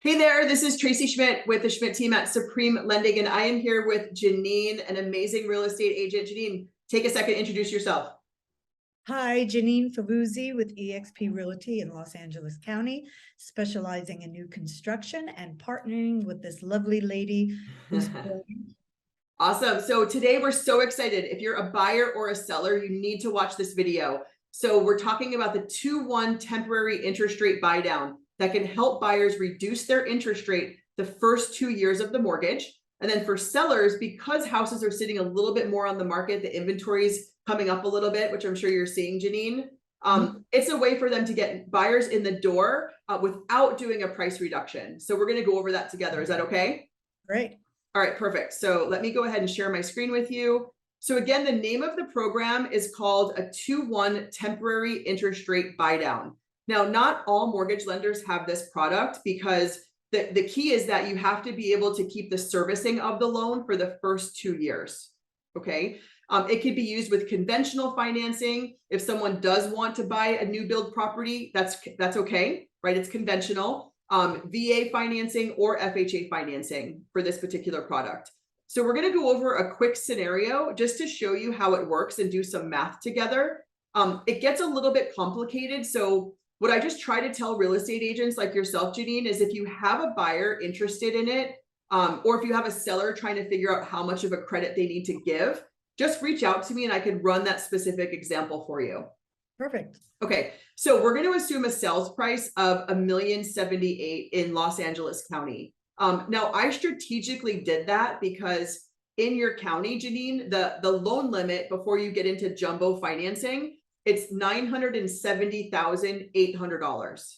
Hey there, this is Tracie Schmidt with the Schmidt team at Supreme Lending, and I am here with Janine, an amazing real estate agent. Janine, take a second, introduce yourself. Hi, Janine Favuzzi with eXp Realty in Los Angeles County, specializing in new construction and partnering with this lovely lady who's Awesome. So today we're so excited. If you're a buyer or a seller, you need to watch this video. So we're talking about the 2-1 temporary interest rate buydown that can help buyers reduce their interest rate the first 2 years of the mortgage. And then for sellers, because houses are sitting a little bit more on the market, the inventory's coming up a little bit, which I'm sure you're seeing, Janine. It's a way for them to get buyers in the door without doing a price reduction. So we're going to go over that together. Is that okay? Great. All right, perfect. So let me go ahead and share my screen with you. So again, the name of the program is called a 2-1 temporary interest rate buydown. Now, not all mortgage lenders have this product because the key is that you have to be able to keep the servicing of the loan for the first 2 years. Okay. It could be used with conventional financing. If someone does want to buy a new build property, that's okay, right? It's conventional. VA financing or FHA financing for this particular product. So we're going to go over a quick scenario just to show you how it works and do some math together. It gets a little bit complicated. So what I just try to tell real estate agents like yourself, Janine, is if you have a buyer interested in it, or if you have a seller trying to figure out how much of a credit they need to give, just reach out to me and I can run that specific example for you. Perfect. Okay, so we're going to assume a sales price of $1,078,000 in Los Angeles County. Now, I strategically did that because in your county, Janine, the loan limit before you get into jumbo financing, it's $970,800.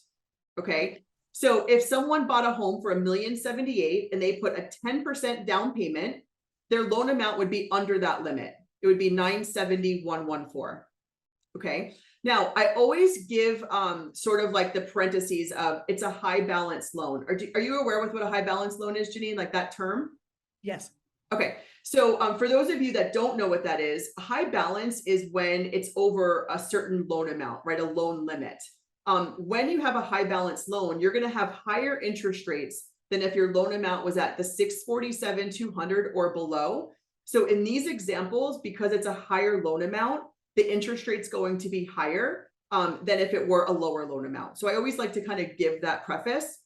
Okay, so if someone bought a home for $1,078,000 and they put a 10% down payment, their loan amount would be under that limit. It would be $970,114. Okay. Now, I always give sort of like the parentheses of it's a high balance loan. Are you aware with what a high balance loan is, Janine, like that term? Yes. Okay. So for those of you that don't know what that is, a high balance is when it's over a certain loan amount, right? A loan limit. When you have a high balance loan, you're going to have higher interest rates than if your loan amount was at the 647,200 or below. So in these examples, because it's a higher loan amount, the interest rate's going to be higher than if it were a lower loan amount. So I always like to kind of give that preface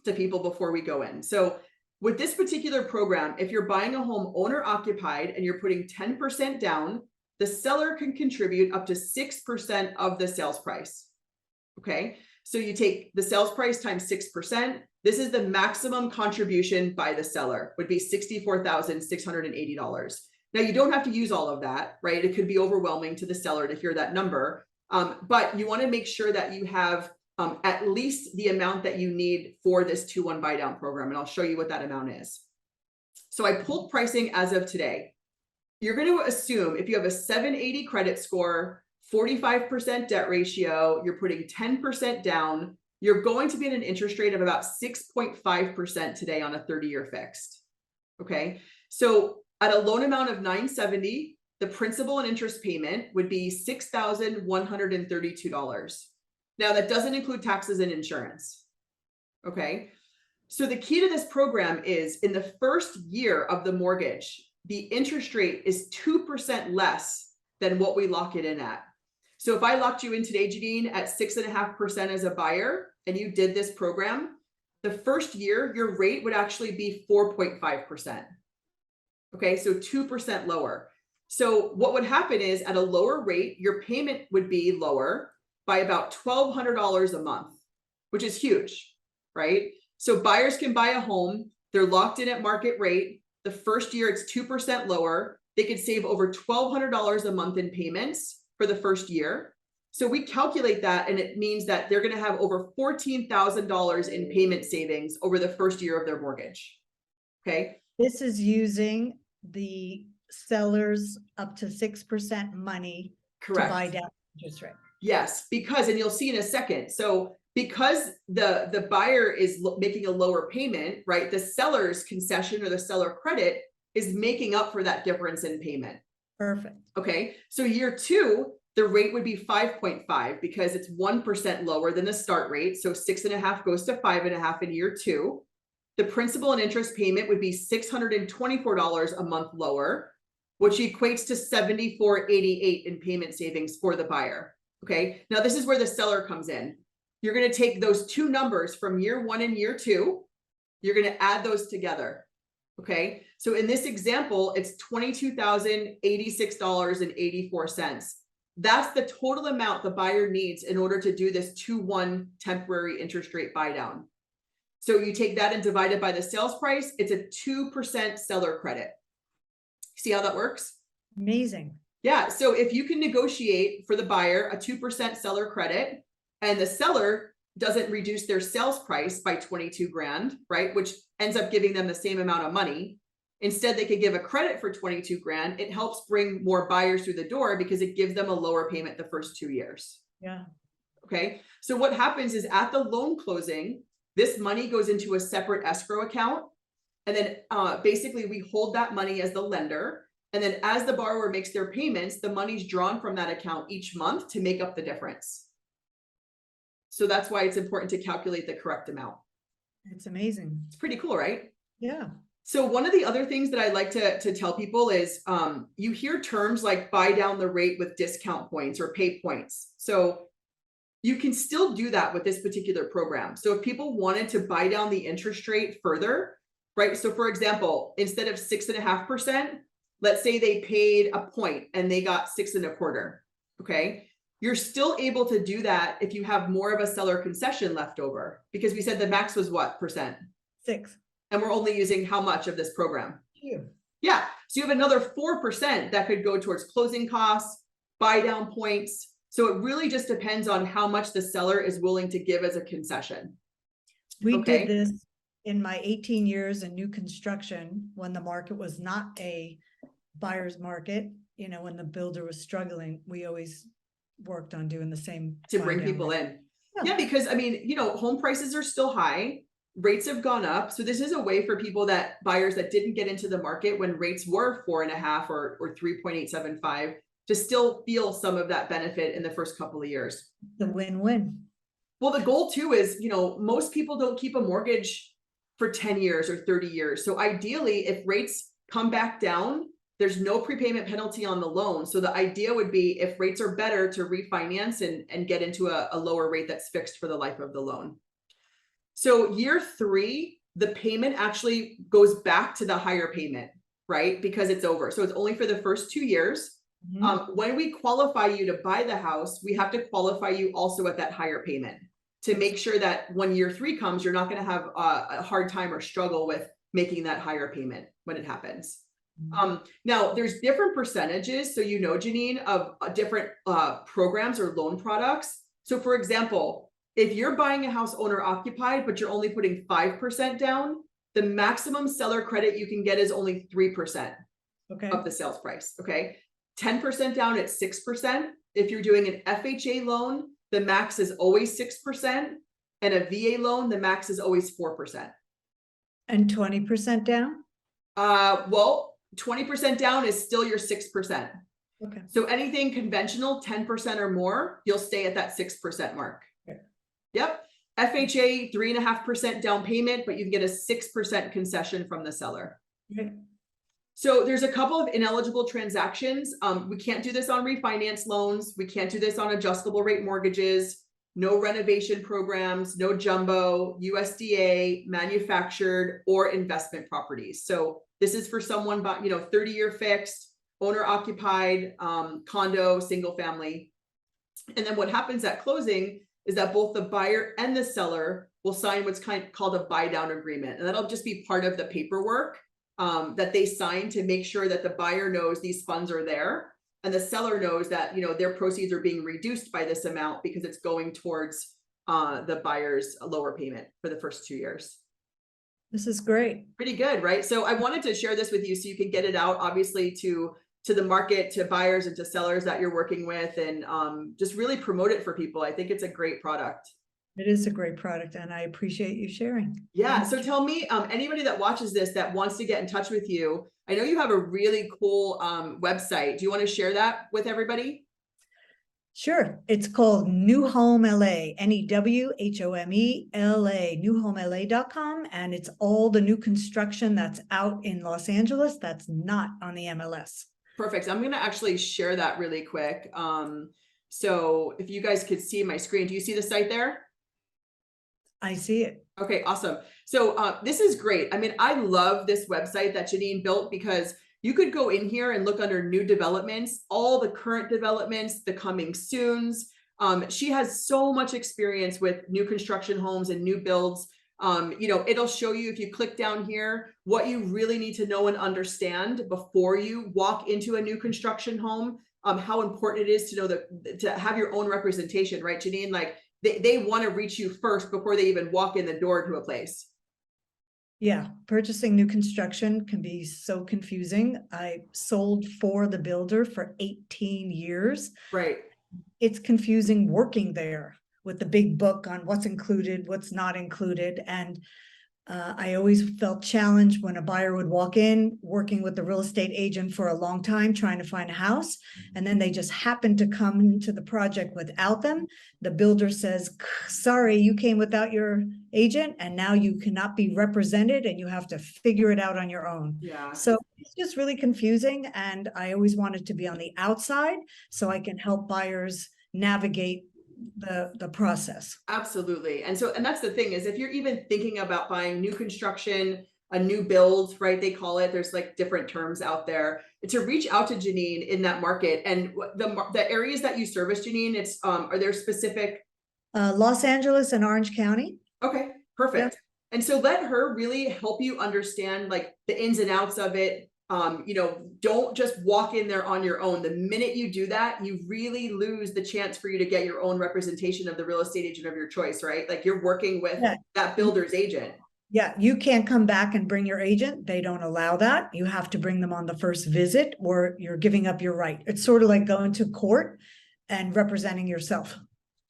to people before we go in. So with this particular program, if you're buying a home owner occupied and you're putting 10% down, the seller can contribute up to 6% of the sales price. Okay, so you take the sales price times 6%. This is the maximum contribution by the seller, would be $64,680. Now, you don't have to use all of that, right? It could be overwhelming to the seller to hear that number, but you want to make sure that you have at least the amount that you need for this 2-1 buy down program, and I'll show you what that amount is. So I pulled pricing as of today. You're going to assume if you have a 780 credit score, 45% debt ratio, you're putting 10% down, you're going to be at an interest rate of about 6.5% today on a 30-year fixed. Okay, so at a loan amount of $970, the principal and interest payment would be $6,132. Now, that doesn't include taxes and insurance. Okay, so the key to this program is in the first year of the mortgage, the interest rate is 2% less than what we lock it in at. So if I locked you in today, Janine, at 6.5% as a buyer, and you did this program, the first year, your rate would actually be 4.5%. Okay, so 2% lower. So what would happen is at a lower rate, your payment would be lower by about $1,200 a month, which is huge, right? So buyers can buy a home, they're locked in at market rate. The first year it's 2% lower. They could save over $1,200 a month in payments for the first year. So we calculate that, and it means that they're going to have over $14,000 in payment savings over the first year of their mortgage. Okay. This is using the seller's up to 6% money. Correct. To buy down interest rate. Yes, because, and you'll see in a second. So because the buyer is making a lower payment, right? The seller's concession or the seller credit is making up for that difference in payment. Perfect. Okay, so year two, the rate would be 5.5 because it's 1% lower than the start rate. So 6.5 goes to 5.5 in year 2. The principal and interest payment would be $624 a month lower, which equates to $74.88 in payment savings for the buyer. Okay, now this is where the seller comes in. You're going to take those two numbers from year 1 and year 2. You're going to add those together. Okay, so in this example, it's $22,086.84. That's the total amount the buyer needs in order to do this 2-1 temporary interest rate buy down. So you take that and divide it by the sales price, it's a 2% seller credit. See how that works? Amazing. Yeah, so if you can negotiate for the buyer a 2% seller credit and the seller doesn't reduce their sales price by 22 grand, right? Which ends up giving them the same amount of money. Instead, they could give a credit for 22 grand. It helps bring more buyers through the door because it gives them a lower payment the first 2 years. Yeah. Okay. So what happens is at the loan closing, this money goes into a separate escrow account. And then basically we hold that money as the lender. And then as the borrower makes their payments, the money's drawn from that account each month to make up the difference. So that's why it's important to calculate the correct amount. It's amazing. It's pretty cool, right? Yeah. So one of the other things that I like to tell people is you hear terms like buy down the rate with discount points or pay points. So you can still do that with this particular program. So if people wanted to buy down the interest rate further, right? So for example, instead of 6.5%, let's say they paid a point and they got 6.25. Okay. You're still able to do that if you have more of a seller concession left over, because we said the max was what percent? 6. And we're only using how much of this program? You. Yeah. So you have another 4% that could go towards closing costs, buy down points. So it really just depends on how much the seller is willing to give as a concession. We Okay. did this in my 18 years in new construction when the market was not a buyer's market. You know, when the builder was struggling, we always worked on doing the same To buy bring down people rate. in. Yeah. Yeah, because I mean, you know, home prices are still high. Rates have gone up. So this is a way for people buyers that didn't get into the market when rates were 4.5 or 3.875 to still feel some of that benefit in the first couple of years. The win-win. Well, the goal too is, you know, most people don't keep a mortgage for 10 years or 30 years. So ideally, if rates come back down, there's no prepayment penalty on the loan. So the idea would be if rates are better to refinance and get into a lower rate that's fixed for the life of the loan. So year 3, the payment actually goes back to the higher payment, right? Because it's over. So it's only for the first 2 years. Mhm. When we qualify you to buy the house, we have to qualify you also at that higher payment to make sure that when year 3 comes, you're not going to have a hard time or struggle with making that higher payment when it happens. Now there's different percentages. So, you know, Janine, of different programs or loan products. So for example, if you're buying a house owner occupied, but you're only putting 5% down, the maximum seller credit you can get is only 3% of the sales price. Okay. 10% down at 6%. If you're doing an FHA loan, the max is always 6%. And a VA loan, the max is always 4%. And 20% down? Well, 20% down is still your 6%. Okay. So anything conventional, 10% or more, you'll stay at that 6% mark. Okay. Yep. FHA, 3.5% down payment, but you can get a 6% concession from the seller. Okay. So there's a couple of ineligible transactions. We can't do this on refinance loans. We can't do this on adjustable rate mortgages, no renovation programs, no jumbo, USDA, manufactured, or investment properties. So this is for someone, you know, 30-year fixed, owner occupied, condo, single family. And then what happens at closing is that both the buyer and the seller will sign what's called a buy down agreement. And that'll just be part of the paperwork that they sign to make sure that the buyer knows these funds are there. And the seller knows that, you know, their proceeds are being reduced by this amount because it's going towards the buyer's lower payment for the first 2 years. This is great. Pretty good, right? So I wanted to share this with you so you can get it out, obviously, to the market, to buyers and to sellers that you're working with, and just really promote it for people. I think it's a great product. It is a great product, and I appreciate you sharing. Yeah. So tell me, anybody that watches this that wants to get in touch with you, I know you have a really cool website. Do you want to share that with everybody? Sure. It's called New Home LA, NEWHOMELA, newhomela.com. And it's all the new construction that's out in Los Angeles that's not on the MLS. Perfect. I'm going to actually share that really quick. So if you guys could see my screen, do you see the site there? I see it. Okay, awesome. So this is great. I mean, I love this website that Janine built because you could go in here and look under new developments, all the current developments, the coming soons. She has so much experience with new construction homes and new builds. You know, it'll show you if you click down here, what you really need to know and understand before you walk into a new construction home, how important it is to know that to have your own representation, right, Janine? Like they want to reach you first before they even walk in the door to a place. Yeah, purchasing new construction can be so confusing. I sold for the builder for 18 years. Right. It's confusing working there with the big book on what's included, what's not included. And I always felt challenged when a buyer would walk in, working with the real estate agent for a long time, trying to find a house, and then they just happen to come into the project without them. The builder says, sorry, you came without your agent, and now you cannot be represented, and you have to figure it out on your own. Yeah. So it's just really confusing, and I always wanted to be on the outside so I can help buyers navigate the process. Absolutely. And that's the thing is if you're even thinking about buying new construction, a new build, right? They call it, there's like different terms out there, to reach out to Janine in that market. And the areas that you service, Janine, it's are there specific? Los Angeles and Orange County. Okay, perfect. Yeah. And so let her really help you understand like the ins and outs of it. You know, don't just walk in there on your own. The minute you do that, you really lose the chance for you to get your own representation of the real estate agent of your choice, right? Like you're working with that builder's agent. Yeah, you can't come back and bring your agent. They don't allow that. You have to bring them on the first visit or you're giving up your right. It's sort of like going to court and representing yourself.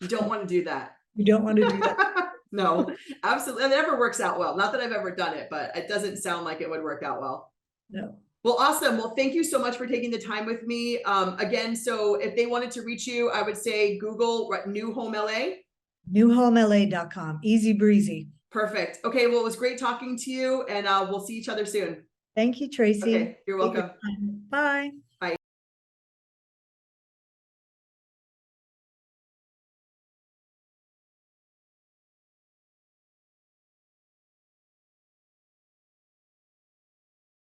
You don't want to do that. You don't want to do that. No, absolutely. It never works out well. Not that I've ever done it, but it doesn't sound like it would work out well. No. Well, awesome. Well, thank you so much for taking the time with me. Again, so if they wanted to reach you, I would say Google New Home LA. Newhomela.com. Easy breezy. Perfect. Okay. Well, it was great talking to you and we'll see each other soon. Thank you, Tracie. Okay. You're welcome. Bye.